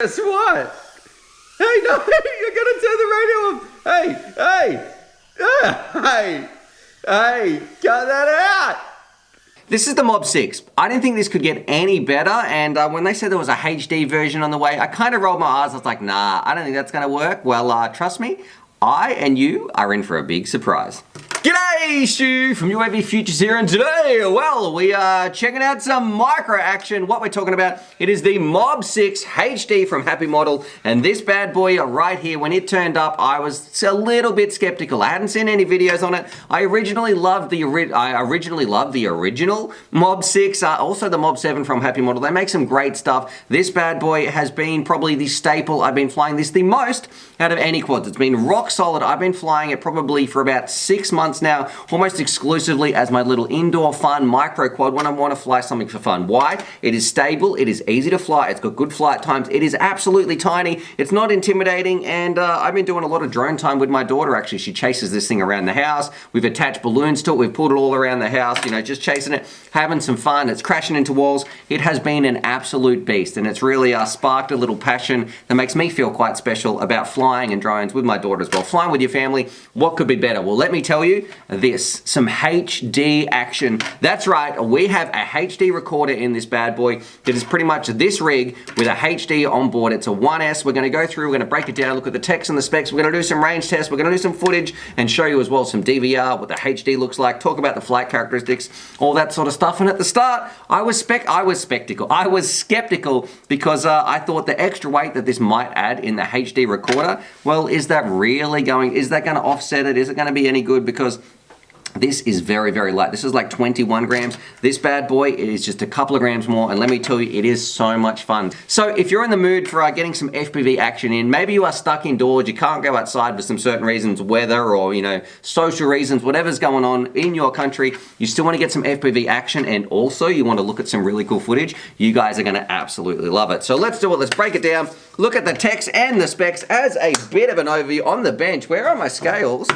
Guess what? Hey, no, you're gonna turn the radio off. Hey, cut that out. This is the Mob 6. I didn't think this could get any better, and when they said there was a HD version on the way, I kind of rolled my eyes. I was like, nah, I don't think that's gonna work. Well, trust me, I and you are in for a big surprise. G'day, Stu from UAV Futures here, and today, well, we are checking out some micro action. What we're talking about, it is the Mob 6 HD from Happy Model, and this bad boy right here, when it turned up, I was a little bit skeptical. I hadn't seen any videos on it. I originally loved the original Mob 6, also the Mob 7 from Happy Model. They make some great stuff. This bad boy has been probably the staple. I've been flying this the most out of any quads. It's been rock solid. I've been flying it probably for about 6 months now, almost exclusively as my little indoor fun micro quad when I want to fly something for fun. Why? It is stable, it is easy to fly, it's got good flight times, it is absolutely tiny, it's not intimidating, and I've been doing a lot of drone time with my daughter actually. She chases this thing around the house. We've attached balloons to it, we've pulled it all around the house, you know, just chasing it, having some fun. It's crashing into walls. It has been an absolute beast, and it's really sparked a little passion that makes me feel quite special about flying and drones with my daughter as well. Flying with your family, what could be better? Well, let me tell you, some HD action. That's right, we have a HD recorder in this bad boy that is pretty much this rig with a HD on board. It's a 1S. We're going to go through, we're going to break it down, look at the text and the specs. We're going to do some range tests, we're going to do some footage and show you as well some DVR, what the HD looks like, talk about the flight characteristics, all that sort of stuff. And at the start, I was skeptical because I thought the extra weight that this might add in the HD recorder, well, is that going to offset it? Is it going to be any good? Because this is very, very light. This is like 21 grams. This bad boy, it is just a couple of grams more, and let me tell you, it is so much fun. So if you're in the mood for getting some FPV action in, maybe you are stuck indoors, you can't go outside for some certain reasons, weather or, you know, social reasons, whatever's going on in your country, you still want to get some FPV action, and also you want to look at some really cool footage, you guys are going to absolutely love it. So let's do it. Let's break it down, look at the text and the specs as a bit of an overview on the bench. Where are my scales?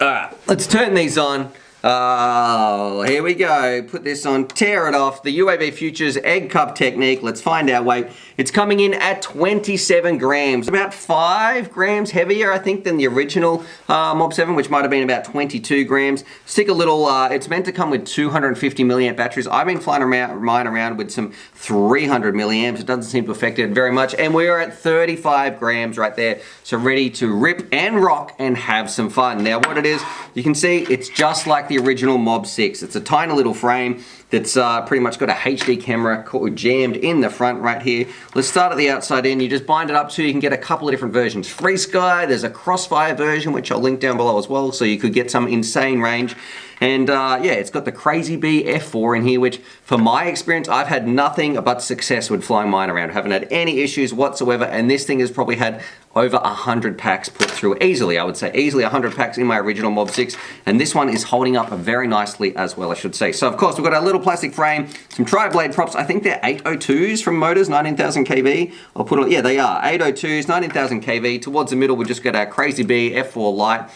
Alright, let's turn these on. Oh, here we go. Put this on, tear it off. The UAV Futures egg cup technique. Let's find our weight. It's coming in at 27 grams. About 5 grams heavier, I think, than the original Mob 7, which might have been about 22 grams. Stick a little, it's meant to come with 250 milliamp batteries. I've been flying mine around with some 300 milliamps. It doesn't seem to affect it very much. And we are at 35 grams right there. So ready to rip and rock and have some fun. Now what it is, you can see it's just like the original Mob 6. It's a tiny little frame that's pretty much got a HD camera jammed in the front right here. Let's start at the outside in. You just bind it up so you can get a couple of different versions. FrSky, there's a Crossfire version, which I'll link down below as well, so you could get some insane range. And yeah, it's got the Crazy Bee F4 in here, which for my experience, I've had nothing but success with flying mine around. I haven't had any issues whatsoever, and this thing has probably had over 100 packs put through easily. I would say easily 100 packs in my original Mob 6, and this one is holding up very nicely as well, I should say. So of course, we've got our little plastic frame, some tri-blade props. I think they're 802s from Motors, 19,000 kV. I'll put it, yeah, they are 802s, 19,000 kV. Towards the middle, we just got our Crazy Bee F4 Lite,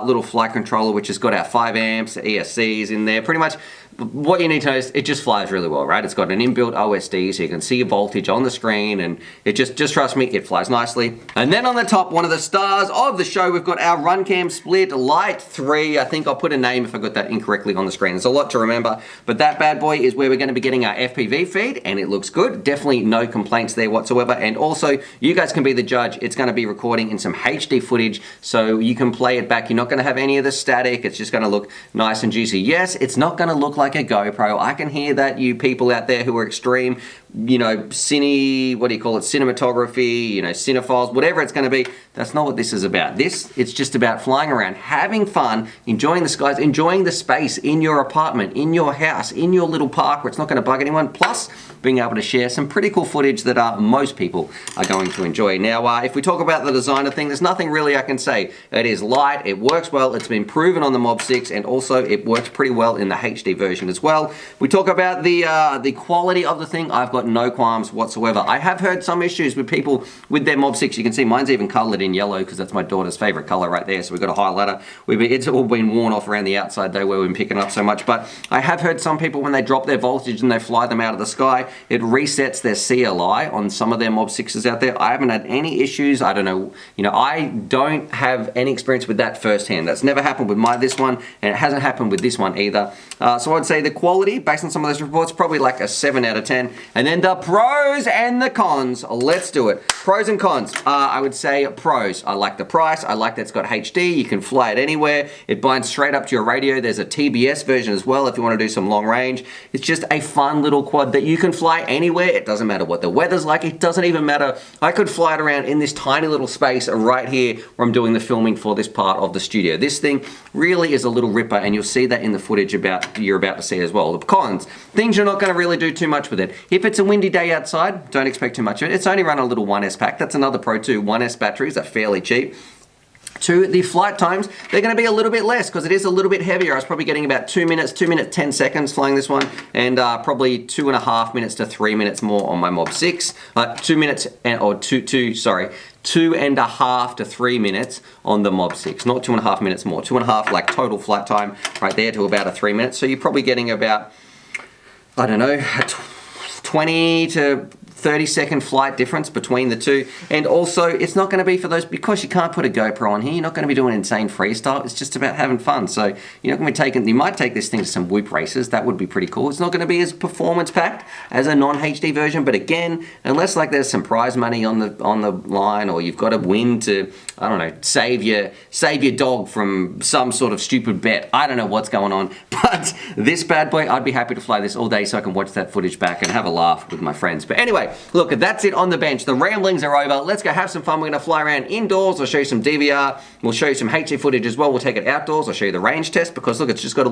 little flight controller, which has got our 5 amps, ESCs in there. Pretty much what you need to know is it just flies really well, right? It's got an inbuilt OSD, so you can see your voltage on the screen, and it just trust me, it flies nicely. And then on the top, one of the stars of the show, we've got our Runcam Split Lite 3. I think I'll put a name if I got that incorrectly on the screen. There's a lot to remember, but that bad boy is where we're going to be getting our FPV feed, and it looks good. Definitely no complaints there whatsoever. And also, you guys can be the judge. It's going to be recording in some HD footage, so you can play it back. You're not going to have any of the static. It's just going to look nice and juicy. Yes, it's not going to look like a GoPro. I can hear that, you people out there who are extreme, you know, cinematography, you know, cinephiles, whatever it's going to be. That's not what this is about. It's just about flying around, having fun, enjoying the skies, enjoying the space in your apartment, in your house, in your little park where it's not going to bug anyone, plus being able to share some pretty cool footage that most people are going to enjoy. Now, if we talk about the designer thing, there's nothing really I can say. It is light, it works well, it's been proven on the Mob 6, and also it works pretty well in the HD version as well. We talk about the quality of the thing. I've got no qualms whatsoever. I have heard some issues with people with their Mob 6. You can see mine's even colored in yellow because that's my daughter's favorite color right there. So we've got a highlighter. It's all been worn off around the outside though, where we've been picking up so much. But I have heard some people, when they drop their voltage and they fly them out of the sky, CLI. It resets their CLI on some of their Mob 6s out there. I haven't had any issues. I don't know, I don't have any experience with that firsthand. That's never happened with this one, and it hasn't happened with this one either. So I'd say the quality, based on some of those reports, probably like a 7 out of 10. And then the pros and the cons. Let's do it. Pros and cons. I would say pros. I like the price. I like that it's got HD. You can fly it anywhere. It binds straight up to your radio. There's a TBS version as well if you want to do some long range. It's just a fun little quad that you can fly anywhere. It doesn't matter what the weather's like. It doesn't even matter. I could fly it around in this tiny little space right here where I'm doing the filming for this part of the studio. This thing really is a little ripper, and you'll see that in the footage you're about to see as well. The cons, things you're not going to really do too much with it. If it's a windy day outside, don't expect too much of it. It's only run a little 1S pack. That's another pro too. 1S batteries are fairly cheap. 2, the flight times, they're going to be a little bit less because it is a little bit heavier. I was probably getting about 2 minutes 10 seconds flying this one, and probably 2.5 minutes to 3 minutes more on my Mob 6. 2 minutes, or 2.5 to 3 minutes on the Mob 6. Not 2.5 minutes more. 2.5 like total flight time right there to about a 3 minutes. So you're probably getting about, I don't know, 20 to 30-second flight difference between the two. And also, it's not going to be for those, because you can't put a GoPro on here, you're not going to be doing insane freestyle. It's just about having fun. So you're not going to be taking, you might take this thing to some whoop races. That would be pretty cool. It's not going to be as performance packed as a non-HD version, but again, unless like there's some prize money on the line, or you've got to win to, I don't know, save your dog from some sort of stupid bet. I don't know what's going on, but this bad boy, I'd be happy to fly this all day so I can watch that footage back and have a laugh with my friends. But anyway, look, that's it on the bench. The ramblings are over. Let's go have some fun. We're going to fly around indoors. I'll show you some DVR. We'll show you some HD footage as well. We'll take it outdoors. I'll show you the range test, because look, it's just got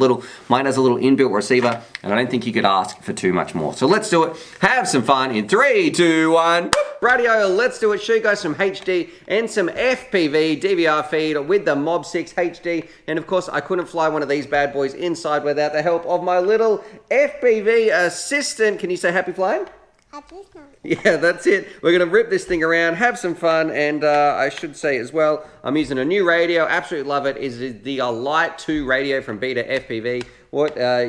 mine has a little inbuilt receiver, and I don't think you could ask for too much more. So let's do it. Have some fun in 3, 2, 1. Radio, let's do it. Show you guys some HD and some FPV DVR feed with the Mob 6 HD. And of course, I couldn't fly one of these bad boys inside without the help of my little FPV assistant. Can you say happy flying? Yeah, that's it. We're going to rip this thing around, have some fun, and I should say as well, I'm using a new radio. Absolutely love it. It's the Light 2 radio from Beta FPV.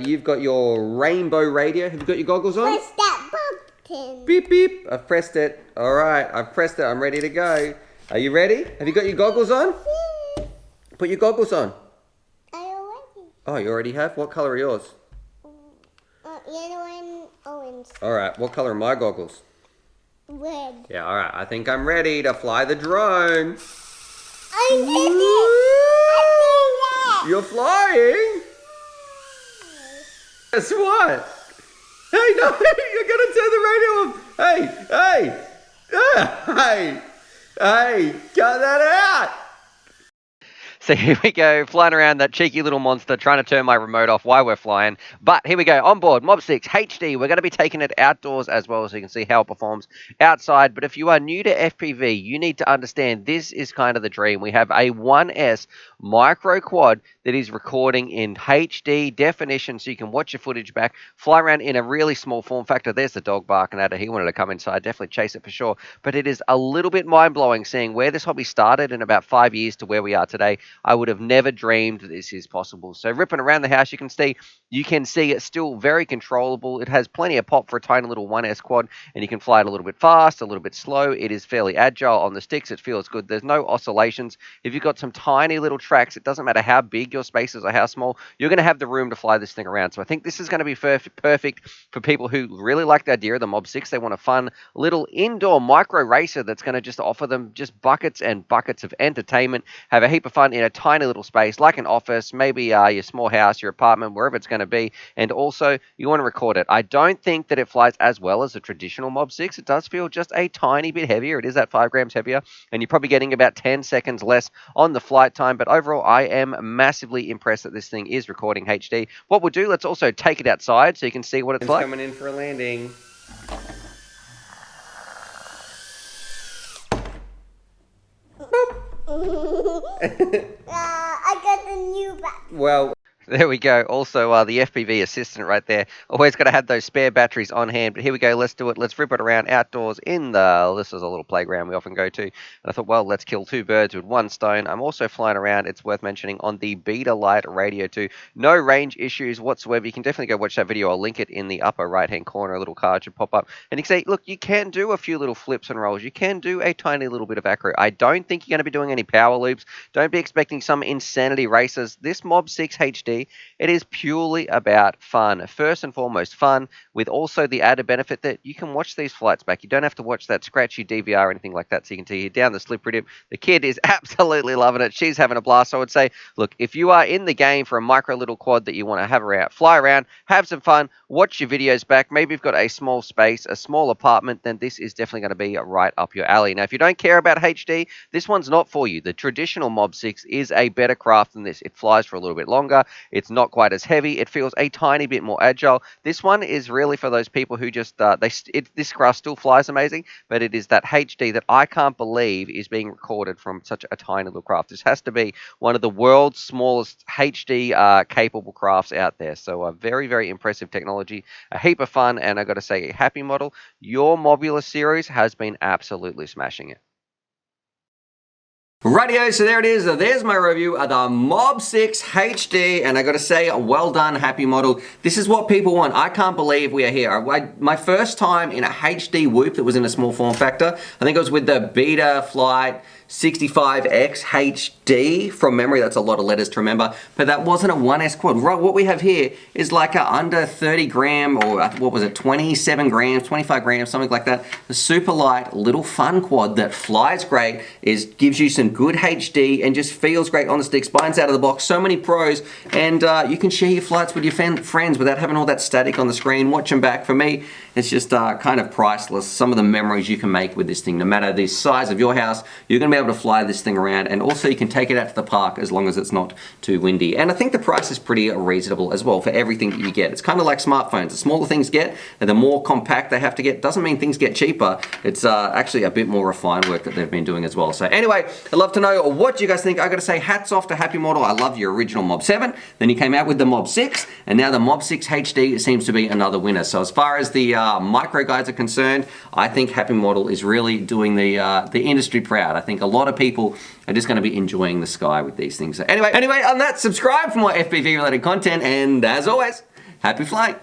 You've got your rainbow radio. Have you got your goggles on? Press that button. Beep, beep. I've pressed it. All right, I've pressed it. I'm ready to go. Are you ready? Have you got your goggles on? Put your goggles on. I already. Oh, you already have? What color are yours? Yellow and orange. All right, what color are my goggles? Red. Yeah, all right. I think I'm ready to fly the drone. I did it! I did it! You're flying? Guess what? Hey, no, you're going to turn the radio off. Hey, cut that out. So here we go, flying around that cheeky little monster, trying to turn my remote off while we're flying. But here we go, on board, Mob 6 HD. We're going to be taking it outdoors as well, so you can see how it performs outside. But if you are new to FPV, you need to understand this is kind of the dream. We have a 1S micro quad that is recording in HD definition, so you can watch your footage back, fly around in a really small form factor. There's the dog barking at it. He wanted to come inside, definitely chase it for sure. But it is a little bit mind-blowing seeing where this hobby started in about 5 years to where we are today. I would have never dreamed this is possible. So ripping around the house, you can see it's still very controllable. It has plenty of pop for a tiny little 1S quad, and you can fly it a little bit fast, a little bit slow. It is fairly agile on the sticks. It feels good. There's no oscillations. If you've got some tiny little tracks, it doesn't matter how big your space is or how small, you're going to have the room to fly this thing around. So I think this is going to be perfect for people who really like the idea of the Mob 6. They want a fun little indoor micro racer that's going to just offer them just buckets and buckets of entertainment, have a heap of fun in a tiny little space like an office, maybe your small house, your apartment, wherever it's going to be. And also, you want to record it. I don't think that it flies as well as a traditional Mob 6. It does feel just a tiny bit heavier. It is at 5 grams heavier, and you're probably getting about 10 seconds less on the flight time. But overall, I am massively impressed that this thing is recording HD. What we'll do, let's also take it outside so you can see what it's like. Coming in for a landing. I got the new back. Well, There we go. Also, the FPV assistant right there. Always got to have those spare batteries on hand. But here we go. Let's do it. Let's rip it around outdoors in this is a little playground we often go to. And I thought, well, let's kill two birds with one stone. I'm also flying around, it's worth mentioning, on the Beta Light Radio 2. No range issues whatsoever. You can definitely go watch that video. I'll link it in the upper right-hand corner. A little card should pop up. And you can say, look, you can do a few little flips and rolls. You can do a tiny little bit of acro. I don't think you're going to be doing any power loops. Don't be expecting some insanity races. This Mob 6 HD, it is purely about fun. First and foremost, fun, with also the added benefit that you can watch these flights back. You don't have to watch that scratchy DVR or anything like that, so you can see here down the slippery dip. The kid is absolutely loving it. She's having a blast. So I would say, look, if you are in the game for a micro little quad that you want to have around, fly around, have some fun, watch your videos back. Maybe you've got a small space, a small apartment, then this is definitely going to be right up your alley. Now, if you don't care about HD, this one's not for you. The traditional Mob 6 is a better craft than this. It flies for a little bit longer. It's not quite as heavy. It feels a tiny bit more agile. This one is really for those people who just this craft still flies amazing, but it is that HD that I can't believe is being recorded from such a tiny little craft. This has to be one of the world's smallest HD capable crafts out there. So a very, very impressive technology, a heap of fun, and I got to say, Happy Model, your Mobula series has been absolutely smashing it. Rightio, so there it is. There's my review of the Mob 6 HD, and I got to say, well done, Happy Model. This is what people want. I can't believe we are here. My first time in a HD Whoop that was in a small form factor, I think it was with the Betaflight 65X HD. From memory, that's a lot of letters to remember, but that wasn't a 1S quad. Right, what we have here is like a under 30 gram, or what was it, 27 grams, 25 grams, something like that. The super light little fun quad that flies great, gives you some good HD and just feels great on the stick, spines out of the box, so many pros, and you can share your flights with your friends without having all that static on the screen. Watch them back. For me, it's just kind of priceless. Some of the memories you can make with this thing, no matter the size of your house, you're going to be able to fly this thing around, and also you can take it out to the park as long as it's not too windy. And I think the price is pretty reasonable as well for everything that you get. It's kind of like smartphones. The smaller things get, and the more compact they have to get. Doesn't mean things get cheaper. It's actually a bit more refined work that they've been doing as well. So anyway, I'd love to know what you guys think. I got to say, hats off to Happy Model. I love your original Mob 7. Then you came out with the Mob 6, and now the Mob 6 HD seems to be another winner. So as far as the micro guys are concerned, I think Happy Model is really doing the industry proud. I think a lot of people are just going to be enjoying the sky with these things. So anyway, on that, subscribe for more FPV related content, and as always, happy flying.